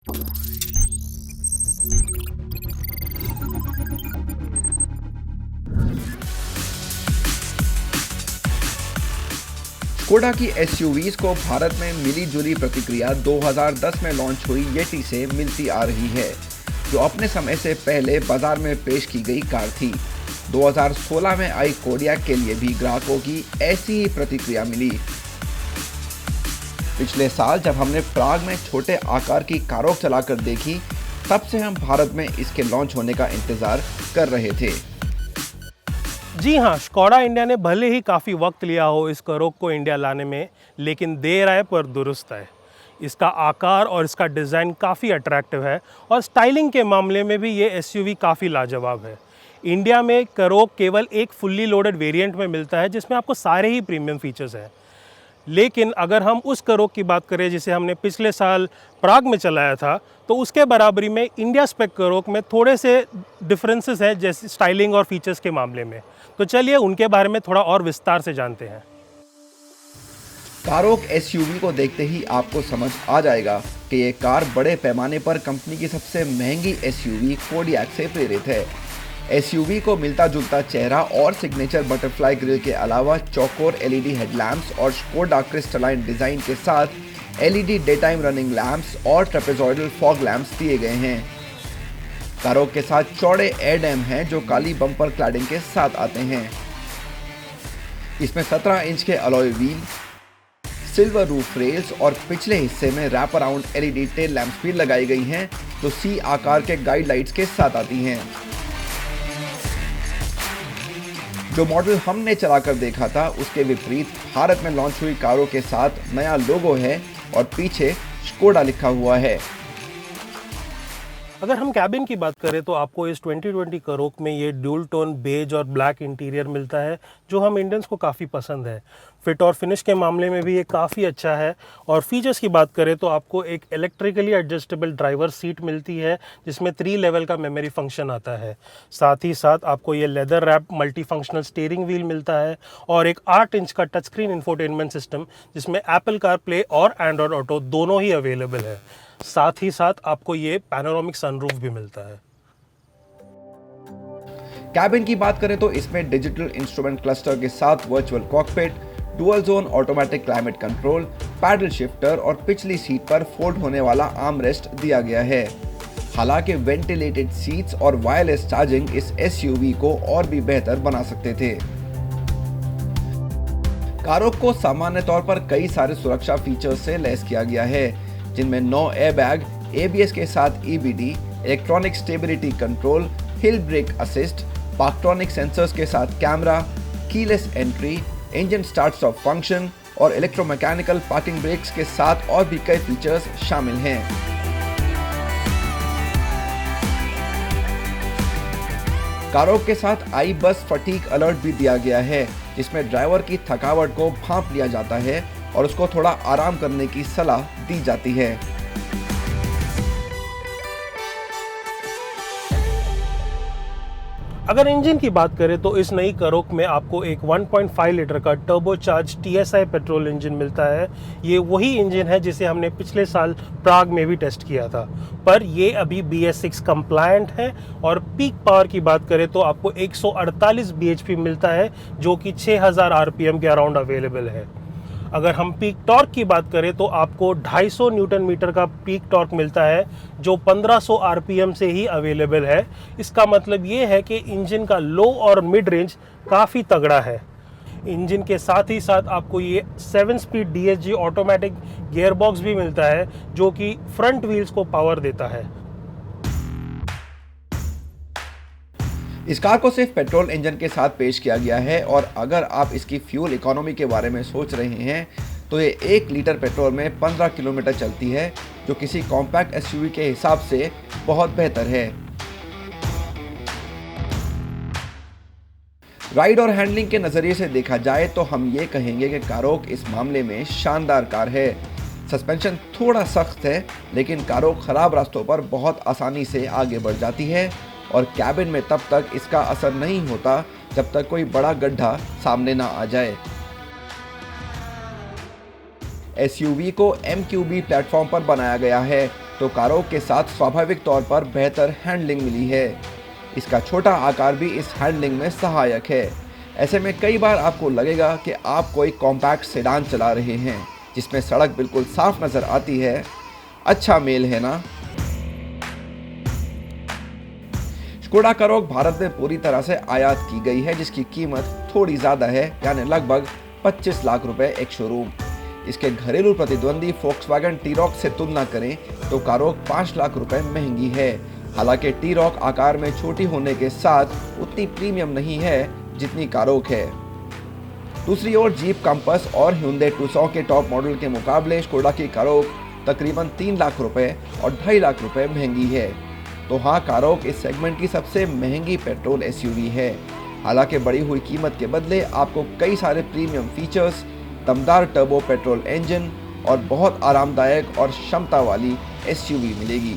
Skoda की SUVs को भारत में मिली जुली प्रतिक्रिया 2010 में लॉन्च हुई येटी से मिलती आ रही है, जो अपने समय से पहले बाजार में पेश की गई कार थी। 2016 में आई कोडियाक के लिए भी ग्राहकों की ऐसी ही प्रतिक्रिया मिली। पिछले साल जब हमने प्राग में छोटे आकार की कारों चलाकर देखी, तब से हम भारत में इसके लॉन्च होने का इंतजार कर रहे थे। जी हाँ, स्कोडा इंडिया ने भले ही काफ़ी वक्त लिया हो इस कारों को इंडिया लाने में, लेकिन देर आए पर दुरुस्त है। इसका आकार और इसका डिज़ाइन काफ़ी अट्रैक्टिव है और स्टाइलिंग के मामले में भी ये एसयूवी काफ़ी लाजवाब है। इंडिया में कारों केवल एक फुल्ली लोडेड वेरिएंट में मिलता है, जिसमें आपको सारे ही प्रीमियम फीचर्स हैं। लेकिन अगर हम उस कारों की बात करें जिसे हमने पिछले साल प्राग में चलाया था, तो उसके बराबरी में इंडिया स्पेक कारों में थोड़े से डिफरेंसेस हैं, जैसे स्टाइलिंग और फीचर्स के मामले में। तो चलिए उनके बारे में थोड़ा और विस्तार से जानते हैं। कारोक एसयूवी को देखते ही आपको समझ आ जाएगा कि ये कार बड़े पैमाने पर कंपनी की सबसे महंगी एसयूवी कोडियाक से प्रेरित है। एसयूवी को मिलता जुलता चेहरा और सिग्नेचर बटरफ्लाई ग्रिल के अलावा चौकोर एलईडी हेडलैम्प्स और स्कोडा क्रिस्टलाइन डिजाइन के साथ LED day time running lamps और ट्रेपेजॉइडल फॉग लैंप्स दिए गए हैं। कारों के साथ चौड़े एयर डैम हैं जो काली बम्पर क्लैडिंग के साथ आते हैं। इसमें 17 इंच के alloy wheel, silver roof rails और पिछले हिस्से में wrap around LED tail lamps भी लगाई गई हैं, जो सी आकार के गाइड लाइट्स के साथ आती हैं। जो मॉडल हमने चलाकर देखा था, उसके विपरीत भारत में लॉन्च हुई कारों के साथ नया लोगो है और पीछे स्कोडा लिखा हुआ है। अगर हम कैबिन की बात करें तो आपको इस 2020 कारों में ये ड्यूल टोन बेज और ब्लैक इंटीरियर मिलता है, जो हम इंडियंस को काफ़ी पसंद है। फिट और फिनिश के मामले में भी ये काफ़ी अच्छा है। और फीचर्स की बात करें तो आपको एक इलेक्ट्रिकली एडजस्टेबल ड्राइवर सीट मिलती है, जिसमें 3 लेवल का मेमोरी फंक्शन आता है। साथ ही साथ आपको ये leather wrap multi functional steering wheel मिलता है और एक 8 इंच का टच स्क्रीन इंफोटेनमेंट सिस्टम, जिसमें एप्पल कारप्ले और एंड्रॉयड ऑटो दोनों ही अवेलेबल है। साथ ही साथ आपको ये पैनोरामिक सनरूफ भी मिलता है। कैबिन की बात करें तो इसमें डिजिटल इंस्ट्रूमेंट क्लस्टर के साथ virtual cockpit, dual zone automatic climate control, pedal shifter और पिछली सीट पर फोल्ड होने वाला आर्म रेस्ट दिया गया है। हालांकि वेंटिलेटेड सीट्स और वायरलेस चार्जिंग इस एसयूवी को और भी बेहतर बना सकते थे। कारों को सामान्य तौर पर कई सारे सुरक्षा फीचर्स से लैस किया गया है, जिनमें 9 एयरबैग, एबीएस के साथ ईबीडी, इलेक्ट्रॉनिक स्टेबिलिटी कंट्रोल, हिल ब्रेक असिस्ट, पार्कट्रॉनिक सेंसर्स के साथ camera, keyless entry, engine start stop function और इलेक्ट्रोमैकेनिकल पार्किंग ब्रेक्स के साथ और भी कई फीचर्स शामिल हैं। कारों के साथ आई बस फटीग अलर्ट भी दिया गया है, जिसमें ड्राइवर की थकावट को भांप लिया जाता है और उसको थोड़ा आराम करने की सलाह दी जाती है। अगर इंजन की बात करें तो इस नई कारों में आपको एक 1.5 लीटर का टर्बोचार्ज टीएसआई पेट्रोल इंजन मिलता है। ये वही इंजन है जिसे हमने पिछले साल प्राग में भी टेस्ट किया था, पर ये अभी BS6 कंप्लायंट है। और पीक पावर की बात करें तो आपको 148 bhp मिलता है, जो कि 6000 RPM के अराउंड अवेलेबल है। अगर हम पीक टॉर्क की बात करें तो आपको 250 न्यूटन मीटर का पीक टॉर्क मिलता है, जो 1500 आरपीएम से ही अवेलेबल है। इसका मतलब ये है कि इंजन का लो और मिड रेंज काफ़ी तगड़ा है। इंजन के साथ ही साथ आपको ये 7 स्पीड DSG ऑटोमेटिक गियरबॉक्स भी मिलता है, जो कि फ्रंट व्हील्स को पावर देता है। इस कार को सिर्फ पेट्रोल इंजन के साथ पेश किया गया है और अगर आप इसकी फ्यूल इकोनॉमी के बारे में सोच रहे हैं तो ये 1 लीटर पेट्रोल में 15 किलोमीटर चलती है, जो किसी कॉम्पैक्ट एसयूवी के हिसाब से बहुत बेहतर है। राइड और हैंडलिंग के नज़रिए से देखा जाए तो हम ये कहेंगे कि कारोक इस मामले में शानदार कार है। सस्पेंशन थोड़ा सख्त है, लेकिन कारोक खराब रास्तों पर बहुत आसानी से आगे बढ़ जाती है और कैबिन में तब तक इसका असर नहीं होता जब तक कोई बड़ा गड्ढा सामने ना आ जाए। एसयूवी को MQB प्लेटफॉर्म पर बनाया गया है, तो कारोक के साथ स्वाभाविक तौर पर बेहतर हैंडलिंग मिली है। इसका छोटा आकार भी इस हैंडलिंग में सहायक है। ऐसे में कई बार आपको लगेगा कि आप कोई कॉम्पैक्ट सेडान चला रहे हैं जिसमें सड़क बिल्कुल साफ नजर आती है। अच्छा मेल है ना। स्कोडा कारोक भारत में पूरी तरह से आयात की गई है, जिसकी कीमत थोड़ी ज्यादा है, यानी लगभग 25 लाख रुपए एक शोरूम। इसके घरेलू प्रतिद्वंदी फोक्सवैगन टी-रॉक से तुलना करें तो कारोक 5 लाख रुपए महंगी है। हालांकि टी-रॉक आकार में छोटी होने के साथ उतनी प्रीमियम नहीं है जितनी कारोक है। दूसरी ओर जीप कंपास और ह्यूंडई टुक्सॉन के टॉप मॉडल के मुकाबले स्कोडा की कारोक तकरीबन 3 लाख रुपए और 2.5 लाख रुपए महंगी है। तो हाँ, कारोक इस सेगमेंट की सबसे महंगी पेट्रोल एसयूवी है। हालांकि बढ़ी हुई कीमत के बदले आपको कई सारे प्रीमियम फीचर्स, दमदार टर्बो पेट्रोल इंजन और बहुत आरामदायक और क्षमता वाली एसयूवी मिलेगी।